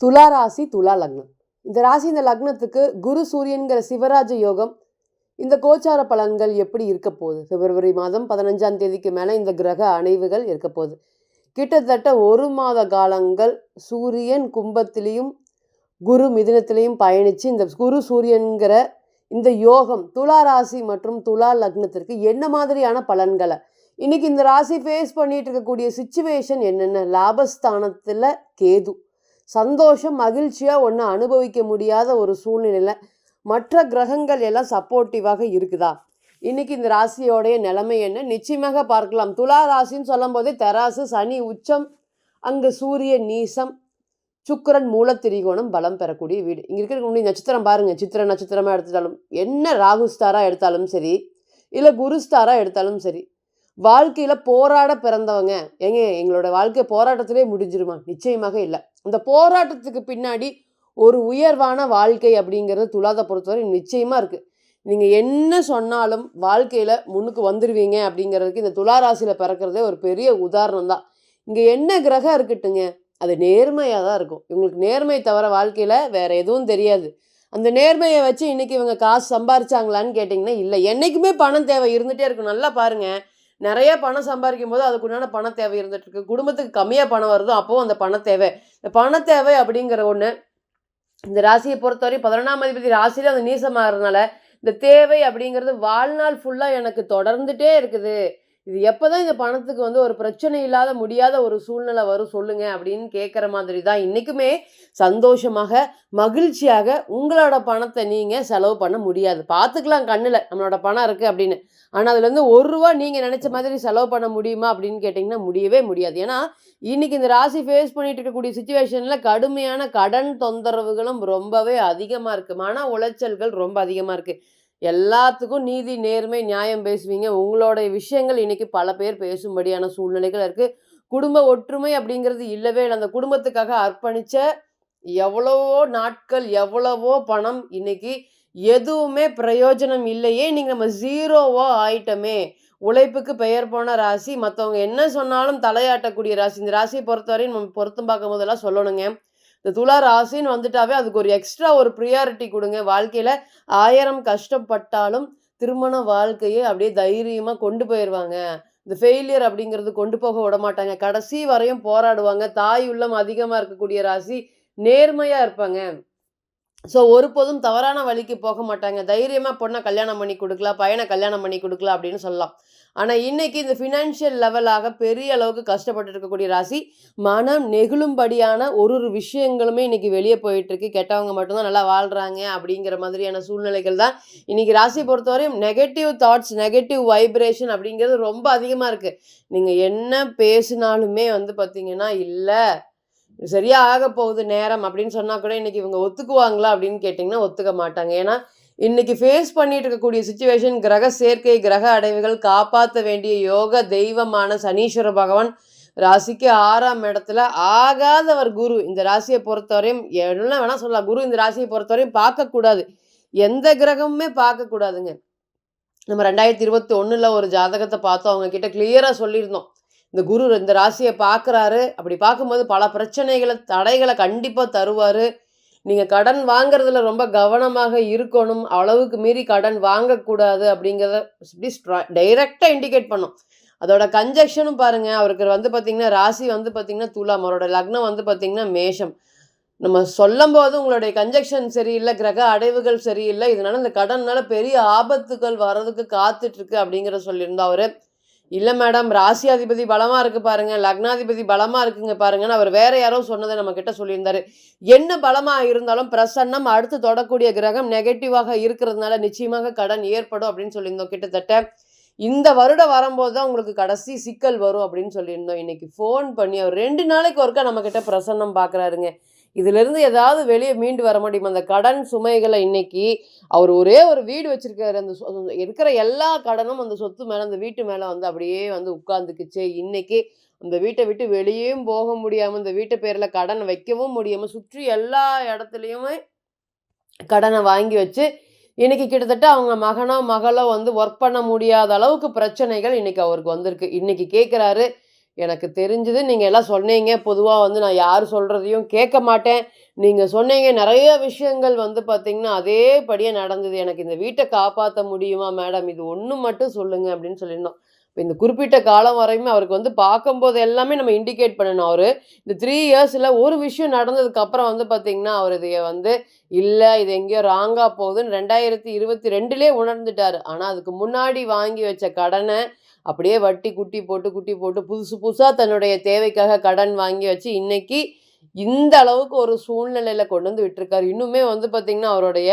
துலா ராசி, துலா லக்னம். இந்த ராசி, இந்த லக்னத்துக்கு குரு சூரியன்கிற சிவராஜ யோகம். இந்த கோச்சார பலன்கள் எப்படி இருக்க போகுது? பிப்ரவரி மாதம் 15ஆம் தேதிக்கு மேலே இந்த கிரக அணைவுகள் இருக்க போகுது. கிட்டத்தட்ட 1 மாத காலங்கள் சூரியன் கும்பத்திலையும் குரு மிதுனத்திலையும் பயணித்து இந்த குரு சூரியன்கிற இந்த யோகம் துலா ராசி மற்றும் துலா லக்னத்திற்கு என்ன மாதிரியான பலன்களை இன்னைக்கு இந்த ராசி ஃபேஸ் பண்ணிட்டு இருக்கக்கூடிய சிச்சுவேஷன் என்னென்ன? லாபஸ்தானத்தில் கேது, சந்தோஷம் மகிழ்ச்சியாக ஒன்று அனுபவிக்க முடியாத ஒரு சூழ்நிலையில் மற்ற கிரகங்கள் எல்லாம் சப்போர்ட்டிவாக இருக்குதா? இன்னைக்கு இந்த ராசியோடைய நிலைமை என்ன நிச்சயமாக பார்க்கலாம். துலா ராசின்னு சொல்லும் போதே தராசு, சனி உச்சம், அங்கு சூரியன் நீசம், சுக்கிரன் மூலத்திரிகோணம் பலம் பெறக்கூடிய வீடு. இங்கே இருக்கக்கூடிய நட்சத்திரம் பாருங்கள், சித்திர நட்சத்திரமாக எடுத்துட்டாலும் என்ன, ராகு ஸ்டாராக எடுத்தாலும் சரி, இல்லை குரு ஸ்டாராக எடுத்தாலும் சரி, வாழ்க்கையில் போராட பிறந்தவங்க. எங்களோட வாழ்க்கை போராட்டத்திலே முடிஞ்சிருமா? நிச்சயமாக இல்லை. அந்த போராட்டத்துக்கு பின்னாடி ஒரு உயர்வான வாழ்க்கை அப்படிங்கிறது துலாதை பொறுத்தவரை நிச்சயமாக இருக்குது. நீங்கள் என்ன சொன்னாலும் வாழ்க்கையில் முன்னுக்கு வந்துடுவீங்க அப்படிங்கிறதுக்கு இந்த துலா ராசியில் பிறக்கிறதே ஒரு பெரிய உதாரணம் தான். இங்கே என்ன கிரகம் இருக்கட்டுங்க, அது நேர்மையாக தான் இருக்கும். இவங்களுக்கு நேர்மை தவிர வாழ்க்கையில் வேறு எதுவும் தெரியாது. அந்த நேர்மையை வச்சு இன்றைக்கி இவங்க காசு சம்பாரிச்சாங்களான்னு கேட்டிங்கன்னா இல்லை. என்றைக்குமே பணம் தேவை இருந்துகிட்டே இருக்கும். நல்லா பாருங்கள், நிறைய பணம் சம்பாதிக்கும் போது அதுக்குண்டான பண தேவை இருந்துகிட்ருக்கு. குடும்பத்துக்கு கம்மியாக பணம் வருதோ அப்போவும் அந்த பண தேவை. இந்த பண தேவை அப்படிங்கிற ஒன்று இந்த ராசியை பொறுத்தவரை 11ஆம் அதிபதி ராசியில் அந்த நீசமாகறதுனால இந்த தேவை அப்படிங்கிறது வாழ்நாள் ஃபுல்லாக எனக்கு தொடர்ந்துட்டே இருக்குது. இது எப்போ தான் இந்த பணத்துக்கு ஒரு பிரச்சனை இல்லாத முடியாத ஒரு சூழ்நிலை வரும் சொல்லுங்க அப்படின்னு கேட்குற மாதிரி தான் இன்றைக்குமே சந்தோஷமாக மகிழ்ச்சியாக உங்களோட பணத்தை நீங்கள் செலவு பண்ண முடியாது. பார்த்துக்கலாம் கண்ணில் நம்மளோட பணம் இருக்குது அப்படின்னு. ஆனால் அதுலேருந்து ₹1 நீங்கள் நினச்ச மாதிரி செலவு பண்ண முடியுமா அப்படின்னு கேட்டிங்கன்னா முடியவே முடியாது. ஏன்னா இன்றைக்கி இந்த ராசி ஃபேஸ் பண்ணிட்டு இருக்கக்கூடிய சுச்சுவேஷனில் கடுமையான கடன் தொந்தரவுகளும் ரொம்பவே அதிகமாக இருக்குது. மன உளைச்சல்கள் ரொம்ப அதிகமாக இருக்குது. எல்லாத்துக்கும் நீதி நேர்மை நியாயம் பேசுவீங்க. உங்களுடைய விஷயங்கள் இன்றைக்கி பல பேர் பேசும்படியான சூழ்நிலைகள் இருக்குது. குடும்ப ஒற்றுமை அப்படிங்கிறது இல்லவே இல்லை. அந்த குடும்பத்துக்காக அர்ப்பணித்த எவ்வளவோ நாட்கள் எவ்வளவோ பணம் இன்றைக்கி எதுவுமே பிரயோஜனம் இல்லையே, நீங்கள் நம்ம ஜீரோவோ ஆயிட்டமே. உழைப்புக்கு பெயர் போன ராசி, மற்றவங்க என்ன சொன்னாலும் தலையாட்டக்கூடிய ராசி. இந்த ராசியை பொறுத்தவரையும் நம்ம பொருத்தம் பார்க்கும் போதெல்லாம் சொல்லணுங்க, இந்த துலா ராசின்னு வந்துட்டாவே அதுக்கு ஒரு எக்ஸ்ட்ரா ஒரு ப்ரியாரிட்டி கொடுங்க. வாழ்க்கையில் 1000 கஷ்டப்பட்டாலும் திருமண வாழ்க்கையை அப்படியே தைரியமாக கொண்டு போயிடுவாங்க. இந்த ஃபெயிலியர் அப்படிங்கிறது கொண்டு போக விட மாட்டாங்க. கடைசி வரையும் போராடுவாங்க. தாய் உள்ளம் அதிகமாக இருக்கக்கூடிய ராசி, நேர்மையாக இருப்பாங்க. ஸோ ஒருபோதும் தவறான வழிக்கு போக மாட்டாங்க. தைரியமாக பொண்ணை கல்யாணம் பண்ணி கொடுக்கலாம், பையனை கல்யாணம் பண்ணி கொடுக்கலாம் அப்படின்னு சொல்லலாம். ஆனால் இன்றைக்கி இந்த ஃபினான்ஷியல் லெவலாக பெரிய அளவுக்கு கஷ்டப்பட்டு இருக்கக்கூடிய ராசி, மனம் நெகிழும்படியான ஒரு விஷயங்களுமே இன்றைக்கி வெளியே போயிட்டுருக்கு. கெட்டவங்க மட்டும்தான் நல்லா வாழ்கிறாங்க அப்படிங்கிற மாதிரியான சூழ்நிலைகள் தான் இன்றைக்கி ராசியை பொறுத்தவரையும். நெகட்டிவ் தாட்ஸ், நெகட்டிவ் வைப்ரேஷன் அப்படிங்கிறது ரொம்ப அதிகமாக இருக்குது. நீங்கள் என்ன பேசினாலுமே பார்த்திங்கன்னா இல்லை சரியாக ஆக போகுது நேரம் அப்படின்னு சொன்னால் கூட இன்றைக்கி இவங்க ஒத்துக்குவாங்களா அப்படின்னு கேட்டிங்கன்னா ஒத்துக்க மாட்டாங்க. ஏன்னா இன்றைக்கி ஃபேஸ் பண்ணிட்டு இருக்கக்கூடிய சுச்சுவேஷன், கிரக சேர்க்கை, கிரக அடைவுகள், காப்பாற்ற வேண்டிய யோக தெய்வமான சனீஸ்வர பகவான் ராசிக்கு 6ஆம் இடத்துல ஆகாதவர் குரு. இந்த ராசியை பொறுத்தவரையும் என்ன வேணால் சொல்லலாம், குரு இந்த ராசியை பொறுத்தவரையும் பார்க்கக்கூடாது. எந்த கிரகமுமே பார்க்கக்கூடாதுங்க. நம்ம 2021 ஒரு ஜாதகத்தை பார்த்தோம், அவங்க கிட்ட கிளியராக சொல்லியிருந்தோம், இந்த குரு இந்த ராசியை பார்க்குறாரு. அப்படி பார்க்கும்போது பல பிரச்சனைகளை தடைகளை கண்டிப்பாக தருவார். நீங்கள் கடன் வாங்குறதுல ரொம்ப கவனமாக இருக்கணும். அளவுக்கு மீறி கடன் வாங்கக்கூடாது அப்படிங்கிறத இப்படி டைரெக்டாக இண்டிகேட் பண்ணும். அதோட கன்ஜெக்ஷனும் பாருங்கள். அவருக்கு பார்த்திங்கன்னா ராசி பார்த்திங்கன்னா துலாம், அவரோட லக்னம் பார்த்திங்கன்னா மேஷம். நம்ம சொல்லும் போது உங்களுடைய கன்ஜெக்ஷன் சரியில்லை, கிரக அடைவுகள் சரியில்லை, இதனால இந்த கடன்னால பெரிய ஆபத்துகள் வர்றதுக்கு காத்துட்ருக்கு அப்படிங்கிற சொல்லியிருந்தோம் அவர். இல்லை மேடம், ராசியாதிபதி பலமாக இருக்குது பாருங்கள், லக்னாதிபதி பலமாக இருக்குங்க பாருங்கன்னு அவர் வேறு யாரோ சொன்னதை நம்மக்கிட்ட சொல்லியிருந்தார். என்ன பலமாக இருந்தாலும் பிரசன்னம் அடுத்து தொடக்கூடிய கிரகம் நெகட்டிவாக இருக்கிறதுனால நிச்சயமாக கடன் ஏற்படும் அப்படின்னு சொல்லியிருந்தோம். கிட்டத்தட்ட இந்த வருடம் வரும்போது தான் உங்களுக்கு கடைசி சிக்கல் வரும் அப்படின்னு சொல்லியிருந்தோம். இன்றைக்கி ஃபோன் பண்ணி அவர் 2 நாளைக்கு ஒருக்கா நம்மக்கிட்ட பிரசன்னம் பார்க்குறாருங்க. இதிலிருந்து ஏதாவது வெளியே மீண்டு வர முடியுமா? அந்த கடன் சுமைகளை இன்றைக்கி அவர் ஒரே ஒரு வீடு வச்சுருக்காரு. அந்த இருக்கிற எல்லா கடனும் அந்த சொத்து மேலே, அந்த வீட்டு மேலே அப்படியே உட்காந்துக்குச்சு. இன்றைக்கி அந்த வீட்டை விட்டு வெளியேயும் போக முடியாமல், இந்த வீட்டு பேரில் கடன் வைக்கவும் முடியாமல், சுற்றி எல்லா இடத்துலையுமே கடனை வாங்கி வச்சு இன்றைக்கி கிட்டத்தட்ட அவங்க மகனோ மகளோ ஒர்க் பண்ண முடியாத அளவுக்கு பிரச்சனைகள் இன்றைக்கி அவருக்கு வந்திருக்கு. இன்றைக்கி கேட்குறாரு, எனக்கு தெரிஞ்சது நீங்க எல்லாம் சொன்னீங்க. பொதுவா வந்து நான் யார் சொல்றதையும் கேட்க மாட்டேன். நீங்க சொன்னீங்க நெறைய விஷயங்கள் வந்து பார்த்தீங்கன்னா, அதேபடியே நடந்தது. எனக்கு இந்த வீட்ட காப்பாத்த முடியுமா மேடம்? இது ஒண்ணு மட்டும் சொல்லுங்க அப்படின்னு சொல்லியிருந்தோம். இப்ப இந்த குறிப்பிட்ட காலம் வரையுமே அவருக்கு வந்து பார்க்கும்போது எல்லாமே நம்ம இண்டிகேட் பண்ணணும். இந்த 3 இயர்ஸ்ல ஒரு விஷயம் நடந்ததுக்கு அப்புறம் வந்து பார்த்தீங்கன்னா, அவரு இதைய வந்து இல்ல இது எங்கேயோ ராங்கா போகுதுன்னு 2022லயே உணர்ந்துட்டாரு. ஆனா அதுக்கு முன்னாடி வாங்கி வச்ச கடன அப்படியே வட்டி குட்டி போட்டு, குட்டி போட்டு புதுசு புதுசா தன்னுடைய தேவைக்காக கடன் வாங்கி வச்சு, இன்னைக்கு இந்த அளவுக்கு ஒரு சூழ்நிலையில கொண்டு வந்து விட்டுருக்காரு. இன்னுமே வந்து பார்த்தீங்கன்னா, அவருடைய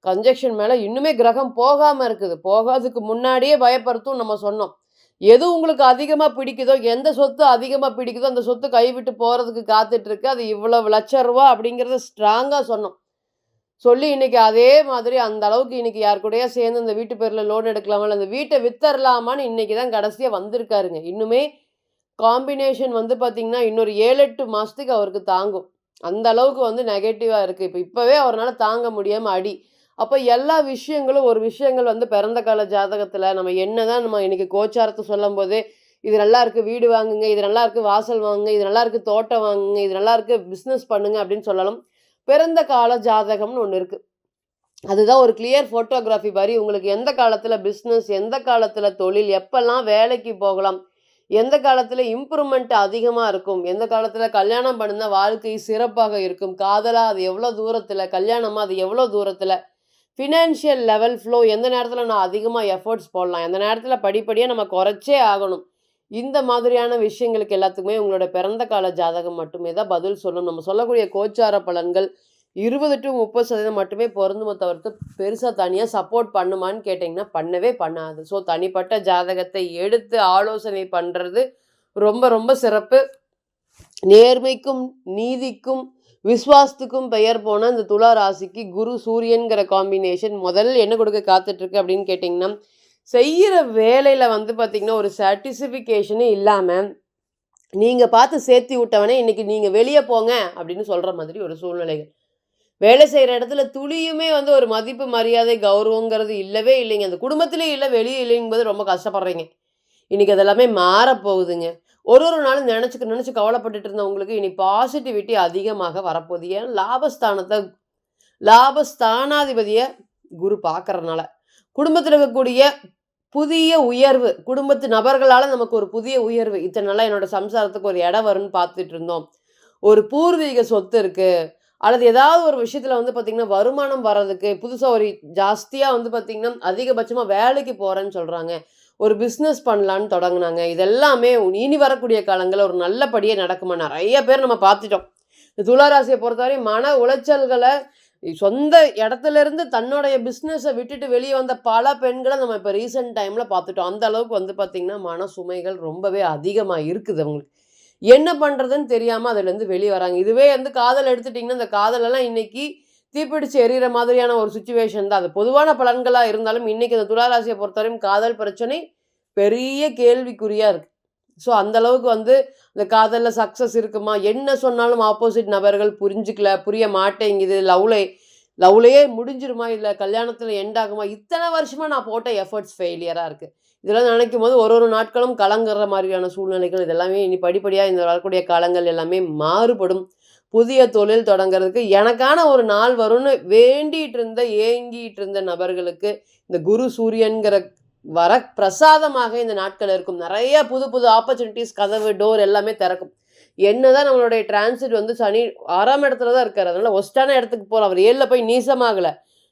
கன்ஜக்ஷன் மேல இன்னுமே கிரகம் போகாம இருக்குது. போகாததுக்கு முன்னாடியே பயப்படுத்தும் நம்ம சொன்னோம். எது உங்களுக்கு அதிகமா பிடிக்குதோ, எந்த சொத்து அதிகமா பிடிக்குதோ, அந்த சொத்து கைவிட்டு போறதுக்கு காத்துட்டு இருக்கு. அது இவ்வளவு ரூ. 1,00,000 அப்படிங்கிறத ஸ்ட்ராங்கா சொன்னோம். சொல்லி இன்னைக்கு அதே மாதிரி அந்த அளவுக்கு இன்னைக்கு யார் கூடயா சேர்ந்து இந்த வீட்டு பேர்ல லோன் எடுக்கலாமா? இல்ல அந்த வீட்ட வித்தரலாமான்னு இன்னைக்கு தான் கடைசியா வந்திருக்காருங்க. இன்னுமே காம்பினேஷன் வந்து பார்த்தீங்கன்னா, இன்னொரு 7, 8 மாசத்துக்கு அவருக்கு தாங்கும். அந்த அளவுக்கு வந்து நெகட்டிவா இருக்கு. இப்பவே அவரால தாங்க முடியாம அடி. அப்ப எல்லா விஷயங்களும் ஒரு விஷயங்கள் வந்து பிறந்த கால ஜாதகத்துல நம்ம என்னதான் நம்ம இன்னைக்கு கோச்சாரத்த சொல்லும்போதே, இது நல்லா இருக்கு வீடு வாங்குங்க, இது நல்லா இருக்கு வாசல் வாங்குங்க, இது நல்லா இருக்கு தோட்டம் வாங்குங்க, இது நல்லா இருக்கு பிசினஸ் பண்ணுங்க அப்படின்னு சொல்லலாம். பிறந்த கால ஜாதகம்னு ஒண்ணு இருக்கு. அதுதான் ஒரு கிளியர் ஃபோட்டோகிராஃபி மாரி உங்களுக்கு எந்த காலத்துல பிசினஸ், எந்த காலத்துல தொழில், எப்பல்லாம் வேலைக்கு போகலாம், எந்த காலத்துல இம்ப்ரூவ்மெண்ட் அதிகமா இருக்கும், எந்த காலத்துல கல்யாணம் பண்ணுனா வாழ்க்கை சிறப்பாக இருக்கும், காதலா அது எவ்வளோ தூரத்துல, கல்யாணமா அது எவ்வளோ தூரத்துல, ஃபினான்ஷியல் லெவல் ஃப்ளோ எந்த நேரத்துல நான் அதிகமா எஃபோர்ட்ஸ் போடலாம், எந்த நேரத்துல படிப்படியா நம்ம குறைச்சே ஆகணும். இந்த மாதிரியான விஷயங்களுக்கு எல்லாத்துக்குமே உங்களோட பிறந்த கால ஜாதகம் மட்டுமே தான் பதில் சொல்லும். நம்ம சொல்லக்கூடிய கோச்சார பலன்கள் 20 to 30% மட்டுமே பொருந்துமே தவிர்த்து, பெருசா தனியா சப்போர்ட் பண்ணுமான்னு கேட்டீங்கன்னா, பண்ணவே பண்ணாது. ஸோ தனிப்பட்ட ஜாதகத்தை எடுத்து ஆலோசனை பண்றது ரொம்ப ரொம்ப சிறப்பு. நேர்மைக்கும், நீதிக்கும், விசுவாசத்துக்கும் பெயர் போன இந்த துலா ராசிக்கு குரு, சூரியன்கிற காம்பினேஷன் முதல்ல என்ன கொடுக்க காத்துட்டு இருக்கு அப்படின்னு கேட்டீங்கன்னா, செய்யற வேலையில வந்து பார்த்தீங்கன்னா, ஒரு சாட்டிஸ்ஃபிகேஷனே இல்லாம, நீங்க பார்த்து சேர்த்தி விட்டவனே இன்னைக்கு நீங்க வெளிய போங்க அப்படின்னு சொல்ற மாதிரி ஒரு சூழ்நிலைகள். வேலை செய்ற இடத்துல துளியுமே வந்து ஒரு மதிப்பு, மரியாதை, கௌரவங்கிறது இல்லவே இல்லைங்க. அந்த குடும்பத்திலேயே இல்ல, வெளிய இல்லைங்கும்போது ரொம்ப கஷ்டப்படுறீங்க. இன்னைக்கு அது எல்லாமே மாறப்போகுதுங்க. ஒரு ஒரு நாளும் நெனச்சு கவலைப்பட்டுட்டு இருந்தவங்களுக்கு இனி பாசிட்டிவிட்டி அதிகமாக வரப்போகுது. ஏன்னா லாபஸ்தானாதிபதிய குரு பார்க்கறனால. குடும்பத்தில இருக்கக்கூடிய புதிய உயர்வு, குடும்பத்து நபர்களால நமக்கு ஒரு புதிய உயர்வு. இத்தன நாளா என்னோட சம்சாரத்துக்கு ஒரு இடம் வரும்ன்னு பார்த்துட்டு இருந்தோம். ஒரு பூர்வீக சொத்து இருக்கு. அல்லது ஏதாவது ஒரு விஷயத்துல வந்து பார்த்தீங்கன்னா, வருமானம் வர்றதுக்கு புதுசா ஒரு ஜாஸ்தியா வந்து பார்த்தீங்கன்னா, அதிகபட்சமா வேலைக்கு போறேன்னு சொல்றாங்க. ஒரு பிசினஸ் பண்ணலான்னு தொடங்குனாங்க. இது எல்லாமே இனி வரக்கூடிய காலங்கள்ல ஒரு நல்லபடியா நடக்குமா? நெறைய பேர் நம்ம பார்த்துட்டோம். இந்த துலா ராசிய பொறுத்தவரை மன உளைச்சல்கள சொந்த இடத்துலருந்து தன்னுடைய பிசினஸ விட்டுட்டு வெளிய வந்த பல பெண்கள நம்ம இப்ப ரீசென்ட் டைம்ல பார்த்துட்டோம். அந்த அளவுக்கு வந்து பார்த்தீங்கன்னா, மன சுமைகள் ரொம்பவே அதிகமா இருக்குது அவங்களுக்கு. என்ன பண்றதுன்னு தெரியாம அதுலேருந்து வெளிய வராங்க. இதுவே வந்து காதல் எடுத்துட்டீங்கன்னா, இந்த காதலெல்லாம் இன்னைக்கு தீப்பிடிச்சு எரியிற மாதிரியான ஒரு சிச்சுவேஷன் தான். அது பொதுவான பலன்களா இருந்தாலும், இன்னைக்கு இந்த துலா ராசிய பொறுத்தவரையும் காதல் பிரச்சனை பெரிய கேள்விக்குறியா இருக்கு. ஸோ அந்த அளவுக்கு வந்து இந்த காதல்ல சக்சஸ் இருக்குமா? என்ன சொன்னாலும் ஆப்போசிட் நபர்கள் புரிஞ்சுக்கல, புரிய மாட்டேங்குது. லவ்லயே முடிஞ்சிருமா? இல்ல கல்யாணத்துல எண்ட் ஆகுமா? இத்தன வருஷமா நான் போட்ட எஃபோர்ட்ஸ் ஃபெயிலியரா இருக்கு. இதெல்லாம் நினைக்கும்போது ஒரு ஒரு நாட்களும் கலங்குற மாதிரியான சூழ்நிலைகள் இதெல்லாமே இனி படிப்படியா இந்த வரக்கூடிய காலங்கள் எல்லாமே மாறுபடும். புதிய தொழில் தொடங்குறதுக்கு எனக்கான ஒரு நாள் வரும்னு வேண்டிட்டு இருந்த, ஏங்கிட்டு இருந்த நபர்களுக்கு இந்த குரு, சூரியன்கிற வரப்பிரசாதமாக இந்த நாட்கள் இருக்கும். நெறைய புது புது ஆப்பர்ச்சுனிட்டீஸ் கதவு, டோர் எல்லாமே திறக்கும். என்னதான் நம்மளுடைய டிரான்சிட் வந்து சனி 6ஆம் இடத்துல தான் இருக்காரு. அதனால வொர்ஸ்ட்டான இடத்துக்கு போலாம். அவர் 7ல போய் நீசமாகல.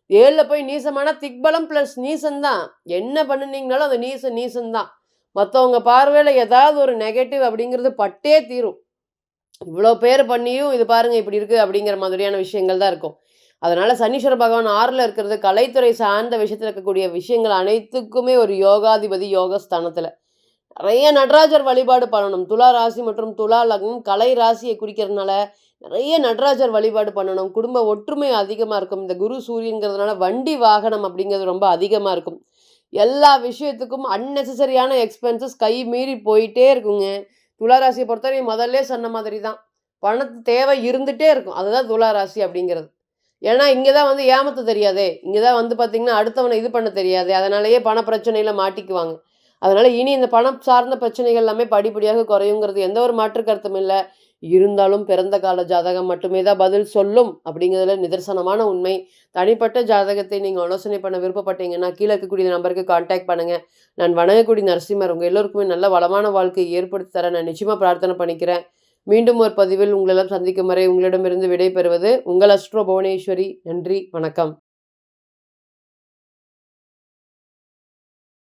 7ல போய் நீசமானா திக்பலம் பிளஸ் நீசம் தான். என்ன பண்ணுனீங்கனாலும் அது நீசம் தான். மத்தவங்க பார்வையில ஏதாவது ஒரு நெகட்டிவ் அப்படிங்கிறது பட்டே தீரும். இவ்ளோ பேர் பண்ணியும் இது பாருங்க இப்படி இருக்கு அப்படிங்கிற மாதிரியான விஷயங்கள் தான் இருக்கும். அதனால சனீஸ்வர பகவான் 6ல இருக்கிறது கலைத்துறை சார்ந்த விஷயத்துல இருக்கக்கூடிய விஷயங்கள் அனைத்துக்குமே ஒரு யோகாதிபதி யோகஸ்தானத்துல. நிறைய நடராஜர் வழிபாடு பண்ணணும். துலா ராசி மற்றும் துலா லக்னம் கலை ராசியை குறிக்கிறதுனால நிறைய நடராஜர் வழிபாடு பண்ணணும். குடும்ப ஒற்றுமை அதிகமா இருக்கும். இந்த குரு சூரியன்கிறதுனால வண்டி வாகனம் அப்படிங்கிறது ரொம்ப அதிகமா இருக்கும். எல்லா விஷயத்துக்கும் அன்னெசரியான எக்ஸ்பென்சஸ் கை மீறி போயிட்டே இருக்குங்க. துலா ராசியை பொறுத்தவரை முதல்ல சொன்ன மாதிரி தான். பணத்து தேவை இருந்துட்டே இருக்கும். அதுதான் துலா ராசி அப்படிங்கிறது. ஏன்னா, இங்க தான் வந்து ஏமாத்த தெரியாதே! இங்க தான் வந்து பார்த்தீங்கன்னா, அடுத்தவன இது பண்ண தெரியாதே! அதனாலேயே பண பிரச்சனையில மாட்டிக்குவாங்க. அதனால் இனி இந்த பணம் சார்ந்த பிரச்சனைகள் எல்லாமே படிப்படியாக குறையுங்கிறது எந்த ஒரு மாற்று கருத்தும் இல்லை. இருந்தாலும் பிறந்த கால ஜாதகம் மட்டுமே தான் பதில் சொல்லும் அப்படிங்கிறதுல நிதர்சனமான உண்மை. தனிப்பட்ட ஜாதகத்தை நீங்கள் ஆலோசனை பண்ண விருப்பப்பட்டீங்கன்னா கீழே இருக்கக்கூடிய நம்பருக்கு கான்டாக்ட் பண்ணுங்கள். நான் வணங்கக்கூடிய நரசிம்மர் உங்கள் எல்லோருக்குமே நல்ல வளமான வாழ்க்கையை ஏற்படுத்தி தர நான் நிச்சயமாக பிரார்த்தனை பண்ணிக்கிறேன். மீண்டும் ஒரு பதிவில் உங்களெல்லாம் சந்திக்கும் வரை உங்களிடமிருந்து விடை பெறுவது உங்கள் அஸ்ட்ரோ புவனேஸ்வரி. நன்றி, வணக்கம்.